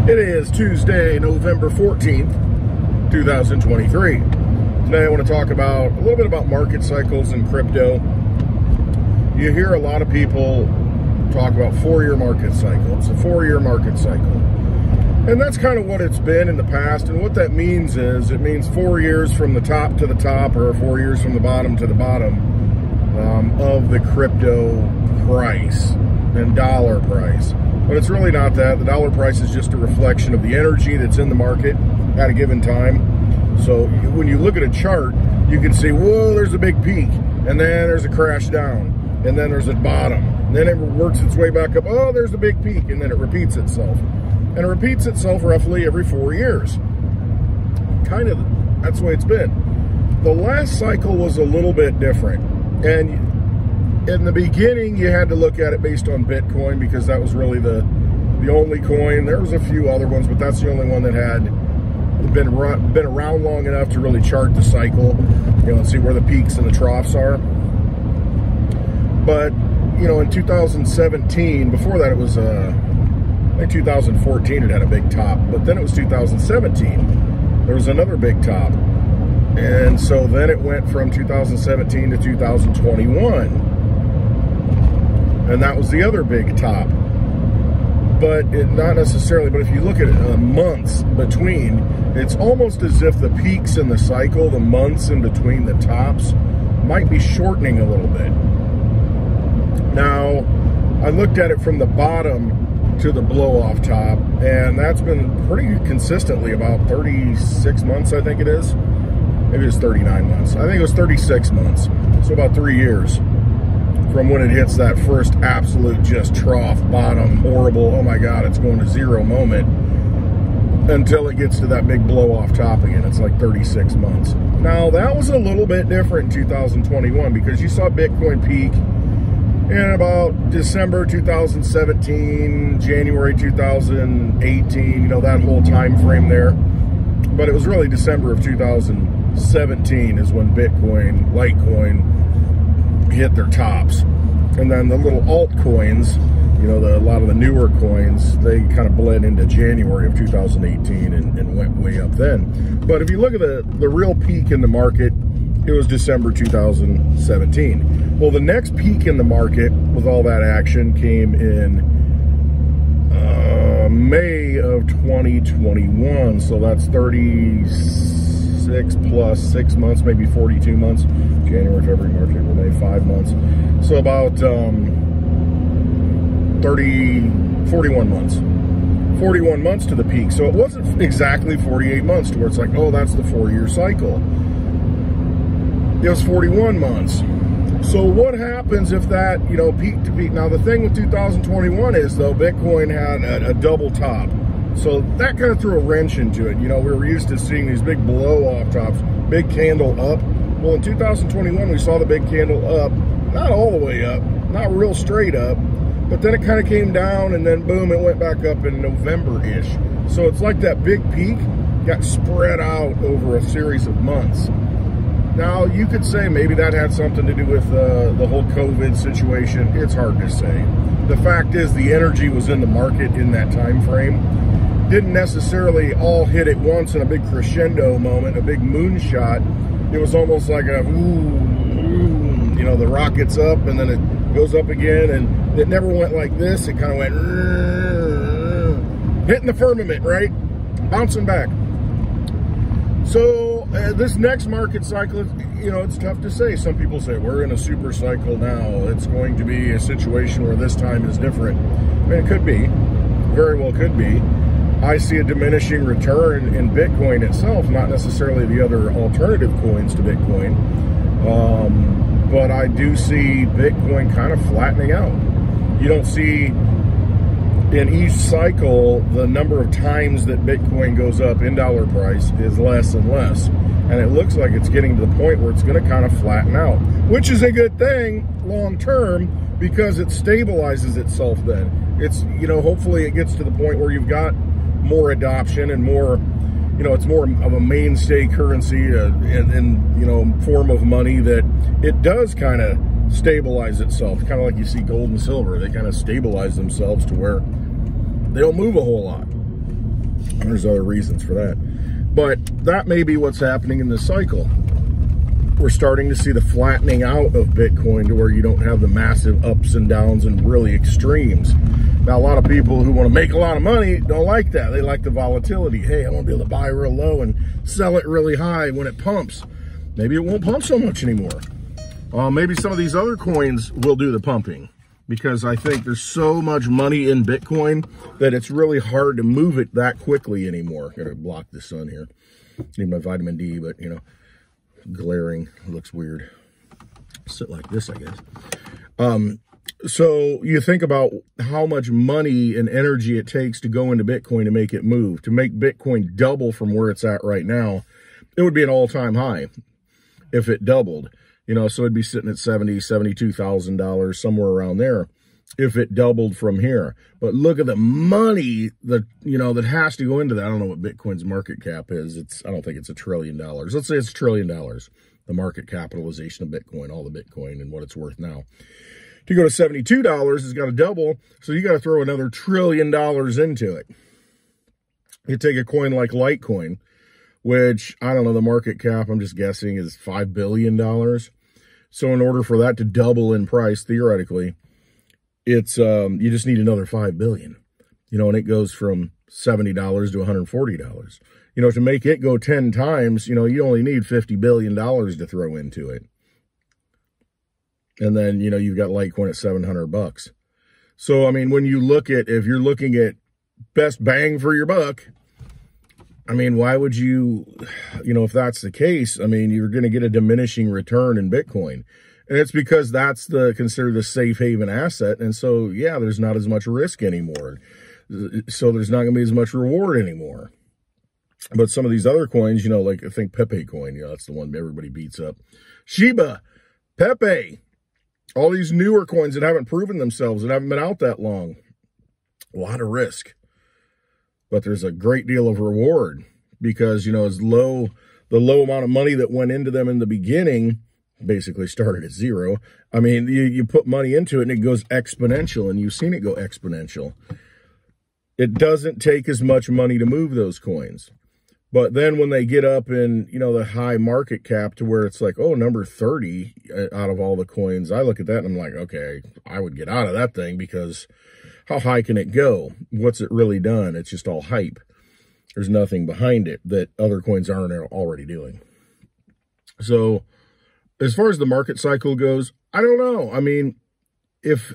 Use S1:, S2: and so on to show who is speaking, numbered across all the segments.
S1: It is Tuesday, November 14th, 2023. Today I want to talk about a little bit about market cycles and crypto. You hear a lot of people talk about four-year market cycle. It's a four-year market cycle. And that's kind of what it's been in the past. And what that means is it means 4 years from the top to the top, or 4 years from the bottom to the bottom of the crypto price and dollar price. But it's really not that. The dollar price is just a reflection of the energy that's in the market at a given time. So when you look at a chart, you can see, whoa, there's a big peak, and then there's a crash down, and then there's a bottom. And then it works its way back up. Oh, there's a big peak, and then it repeats itself. And it repeats itself roughly every 4 years. Kind of, that's the way it's been. The last cycle was a little bit different. And in the beginning, you had to look at it based on Bitcoin because that was really the only coin. There was a few other ones, but that's the only one that had been around long enough to really chart the cycle, and see where the peaks and the troughs are. But, in 2017, before that it was, I think 2014 it had a big top, but then it was 2017. There was another big top. And so then it went from 2017 to 2021. And that was the other big top. But not necessarily, but if you look at months between, it's almost as if the peaks in the cycle, the months in between the tops, might be shortening a little bit. Now, I looked at it from the bottom to the blow-off top, and that's been pretty consistently about 36 months, I think it is. Maybe it's 39 months. I think it was 36 months. So about 3 years from when it hits that first absolute just trough, bottom, horrible, oh my God, it's going to zero moment, until it gets to that big blow-off top again. It's like 36 months. Now, that was a little bit different in 2021 because you saw Bitcoin peak in about December 2017, January 2018, that whole time frame there. But it was really December of 2017 is when Bitcoin, Litecoin hit their tops. And then the little altcoins, a lot of the newer coins, they kind of bled into January of 2018 and went way up then. But if you look at the real peak in the market, it was December 2017. Well, the next peak in the market with all that action came in May of 2021. So that's 36 plus 6 months, maybe 42 months. January, February, March, April, May, 5 months. So about 41 months. 41 months to the peak. So it wasn't exactly 48 months to where it's like, oh, that's the 4-year cycle. It was 41 months. So what happens if that, peak to peak? Now, the thing with 2021 is, though, Bitcoin had a double top. So that kind of threw a wrench into it. We were used to seeing these big blow-off tops, big candle up. Well, in 2021, we saw the big candle up, not all the way up, not real straight up, but then it kind of came down, and then boom, it went back up in November-ish. So it's like that big peak got spread out over a series of months. Now, you could say maybe that had something to do with the whole COVID situation. It's hard to say. The fact is, the energy was in the market in that time frame. Didn't necessarily all hit at once in a big crescendo moment, a big moonshot. It was almost like a, the rocket's up, and then it goes up again, and it never went like this. It kind of went, hitting the firmament, right? Bouncing back. So, this next market cycle, it's tough to say. Some people say, we're in a super cycle now. It's going to be a situation where this time is different. I mean, it could be. Very well could be. I see a diminishing return in Bitcoin itself, not necessarily the other alternative coins to Bitcoin. But I do see Bitcoin kind of flattening out. You don't see in each cycle, the number of times that Bitcoin goes up in dollar price is less and less. And it looks like it's getting to the point where it's going to kind of flatten out, which is a good thing long term because it stabilizes itself then. It's, hopefully it gets to the point where you've got more adoption and more, it's more of a mainstay currency and form of money that it does kind of stabilize itself. Kind of like you see gold and silver. They kind of stabilize themselves to where they don't move a whole lot. There's other reasons for that. But that may be what's happening in this cycle. We're starting to see the flattening out of Bitcoin to where you don't have the massive ups and downs and really extremes. Now, a lot of people who want to make a lot of money don't like that. They like the volatility. Hey, I want to be able to buy real low and sell it really high when it pumps. Maybe it won't pump so much anymore. Maybe some of these other coins will do the pumping, because I think there's so much money in Bitcoin that it's really hard to move it that quickly anymore. Gotta block the sun here. Need my vitamin D, but you know, glaring looks weird. Sit like this, I guess. So you think about how much money and energy it takes to go into Bitcoin to make it move. To make Bitcoin double from where it's at right now, it would be an all-time high if it doubled. You know, so it'd be sitting at $70,000, $72,000, somewhere around there, if it doubled from here. But look at the money that, you know, that has to go into that. I don't know what Bitcoin's market cap is. I don't think it's $1 trillion. Let's say it's $1 trillion, the market capitalization of Bitcoin, all the Bitcoin and what it's worth now. To go to $72, it's got to double. So you got to throw another $1 trillion into it. You take a coin like Litecoin, which, I don't know, the market cap, I'm just guessing, is $5 billion. So in order for that to double in price, theoretically, it's you just need another $5 billion. You know, and it goes from $70 to $140. You know, to make it go 10 times, you know, you only need $50 billion to throw into it. And then, you know, you've got Litecoin at $700. So, I mean, when you look at, if you're looking at best bang for your buck, I mean, why would you, you know, if that's the case, I mean, you're going to get a diminishing return in Bitcoin. And it's because that's considered the safe haven asset. And so, yeah, there's not as much risk anymore. So there's not going to be as much reward anymore. But some of these other coins, you know, like I think Pepe coin, you know, that's the one everybody beats up. Shiba, Pepe, all these newer coins that haven't proven themselves, that haven't been out that long. A lot of risk. But there's a great deal of reward because, you know, the low amount of money that went into them in the beginning basically started at zero. I mean, you put money into it and it goes exponential, and you've seen it go exponential. It doesn't take as much money to move those coins. But then when they get up in, you know, the high market cap to where it's like, oh, number 30 out of all the coins, I look at that and I'm like, okay, I would get out of that thing because how high can it go? What's it really done? It's just all hype. There's nothing behind it that other coins aren't already doing. So as far as the market cycle goes, I don't know. I mean, if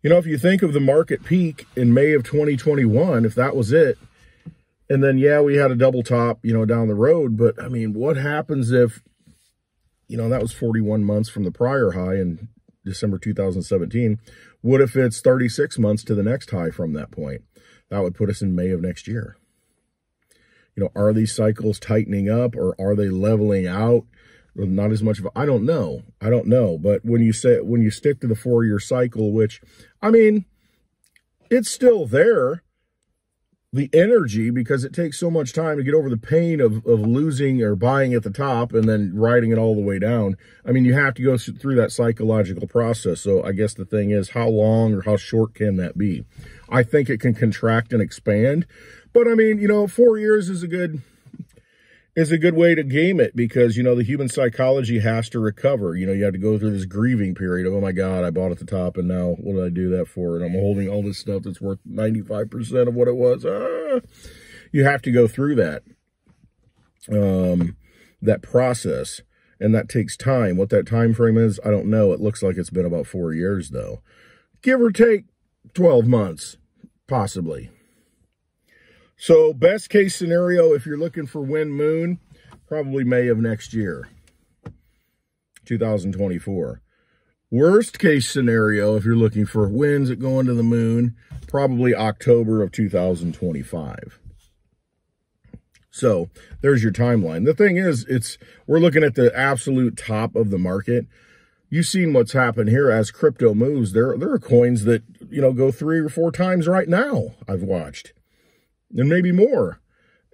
S1: you think of the market peak in May of 2021, if that was it, and then, yeah, we had a double top, you know, down the road. But, I mean, what happens if, you know, that was 41 months from the prior high in December 2017. What if it's 36 months to the next high from that point? That would put us in May of next year. You know, are these cycles tightening up or are they leveling out? Not as much of I don't know. I don't know. But when you stick to the 4-year cycle, which, I mean, it's still there. The energy, because it takes so much time to get over the pain of losing or buying at the top and then riding it all the way down. I mean, you have to go through that psychological process. So I guess the thing is, how long or how short can that be? I think it can contract and expand. But I mean, you know, 4 years is a good way to game it because, you know, the human psychology has to recover. You know, you have to go through this grieving period of, oh my God, I bought at the top and now what did I do that for? And I'm holding all this stuff that's worth 95% of what it was. You have to go through that, that process, and that takes time. What that time frame is, I don't know. It looks like it's been about 4 years though. Give or take 12 months, possibly. So best case scenario, if you're looking for wind moon, probably May of next year, 2024. Worst case scenario, if you're looking for winds that go into the moon, probably October of 2025. So there's your timeline. The thing is, we're looking at the absolute top of the market. You've seen what's happened here as crypto moves. There are coins that, you know, go 3 or 4 times right now, I've watched. And maybe more.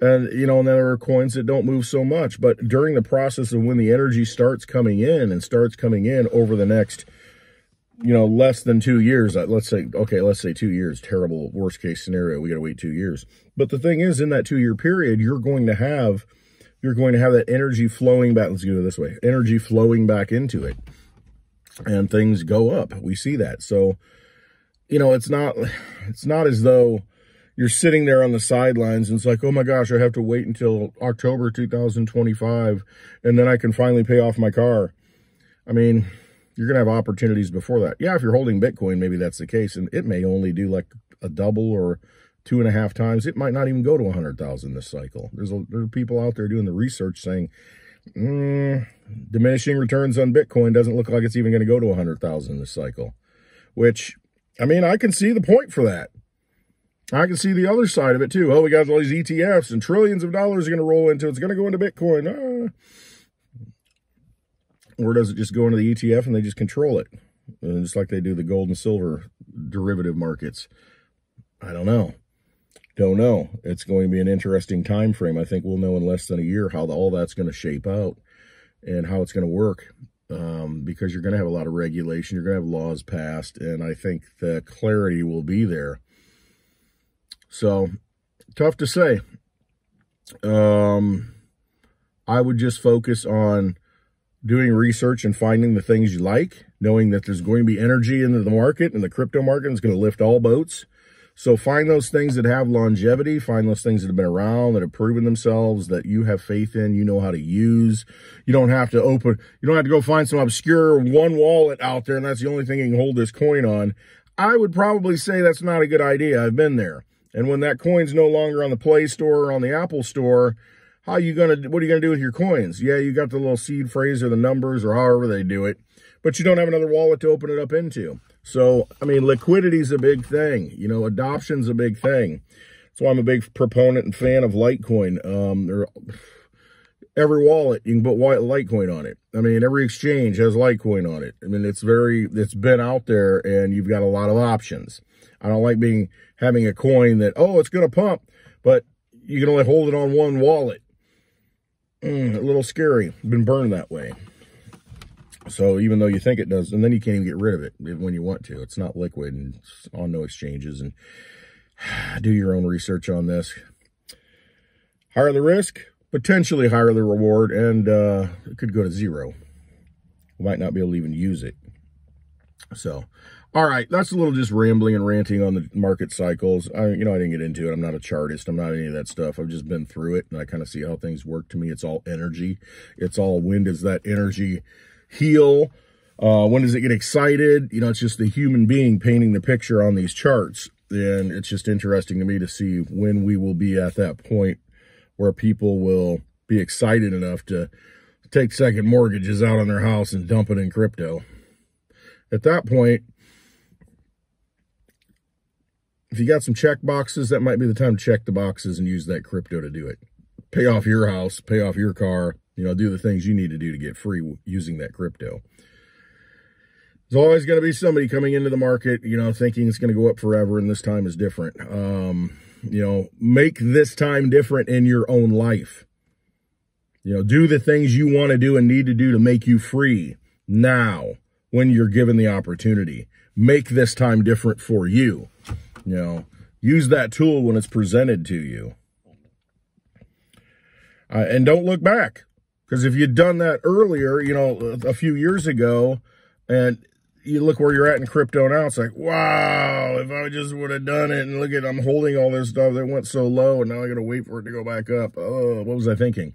S1: And, you know, and then there are coins that don't move so much. But during the process of when the energy starts coming in over the next you know, less than 2 years, let's say 2 years, terrible, worst case scenario, we got to wait 2 years. But the thing is, in that 2 year period, you're going to have that energy flowing back. Let's do it this way. Energy flowing back into it, and things go up. We see that. So, you know, it's not as though you're sitting there on the sidelines and it's like, oh my gosh, I have to wait until October 2025 and then I can finally pay off my car. I mean, you're going to have opportunities before that. Yeah, if you're holding Bitcoin, maybe that's the case. And it may only do like a double or 2.5 times. It might not even go to 100,000 this cycle. There are people out there doing the research saying, diminishing returns on Bitcoin doesn't look like it's even going to go to 100,000 this cycle. Which, I mean, I can see the point for that. I can see the other side of it too. Oh, we got all these ETFs and trillions of dollars are going to roll into it. It's going to go into Bitcoin. Or does it just go into the ETF and they just control it? Just like they do the gold and silver derivative markets. I don't know. Don't know. It's going to be an interesting time frame. I think we'll know in less than a year how all that's going to shape out and how it's going to work. Because you're going to have a lot of regulation. You're going to have laws passed. And I think the clarity will be there. So, tough to say. I would just focus on doing research and finding the things you like, knowing that there's going to be energy into the market, and the crypto market is going to lift all boats. So find those things that have longevity, find those things that have been around, that have proven themselves, that you have faith in, you know how to use. You don't have to go find some obscure one wallet out there, and that's the only thing you can hold this coin on. I would probably say that's not a good idea. I've been there. And when that coin's no longer on the Play Store or on the Apple Store, what are you going to do with your coins? Yeah, you got the little seed phrase or the numbers or however they do it, but you don't have another wallet to open it up into. So, I mean, liquidity is a big thing. You know, adoption's a big thing. That's why I'm a big proponent and fan of Litecoin. Every wallet, you can put Litecoin on it. I mean, every exchange has Litecoin on it. I mean, it's been out there and you've got a lot of options. I don't like having a coin that, oh, it's going to pump, but you can only hold it on one wallet. A little scary. Been burned that way. So even though you think it does, and then you can't even get rid of it when you want to. It's not liquid and it's on no exchanges. And do your own research on this. Higher the risk, potentially higher the reward, and it could go to zero. You might not be able to even use it. So, all right, that's a little just rambling and ranting on the market cycles. I didn't get into it. I'm not a chartist. I'm not any of that stuff. I've just been through it, and I kind of see how things work. To me, it's all energy. It's all, when does that energy heal? When does it get excited? You know, it's just the human being painting the picture on these charts. And it's just interesting to me to see when we will be at that point where people will be excited enough to take second mortgages out on their house and dump it in crypto. At that point, if you got some check boxes, that might be the time to check the boxes and use that crypto to do it. Pay off your house, pay off your car, do the things you need to do to get free using that crypto. There's always going to be somebody coming into the market, thinking it's going to go up forever and this time is different. Make this time different in your own life. Do the things you want to do and need to do to make you free now when you're given the opportunity. Make this time different for you. Use that tool when it's presented to you. And don't look back. Because if you'd done that earlier, a few years ago, and you look where you're at in crypto now, it's like, wow, if I just would have done it, and look at, I'm holding all this stuff that went so low, and now I got to wait for it to go back up. Oh, what was I thinking?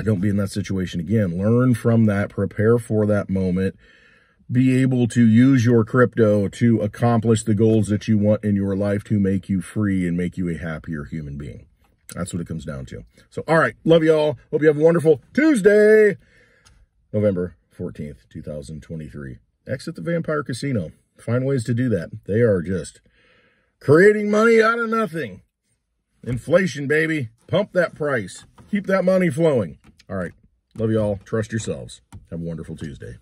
S1: Don't be in that situation again. Learn from that, prepare for that moment, be able to use your crypto to accomplish the goals that you want in your life to make you free and make you a happier human being. That's what it comes down to. So, all right. Love you all. Hope you have a wonderful Tuesday, November 14th, 2023. Exit the Vampire Casino. Find ways to do that. They are just creating money out of nothing. Inflation, baby. Pump that price. Keep that money flowing. All right. Love you all. Trust yourselves. Have a wonderful Tuesday.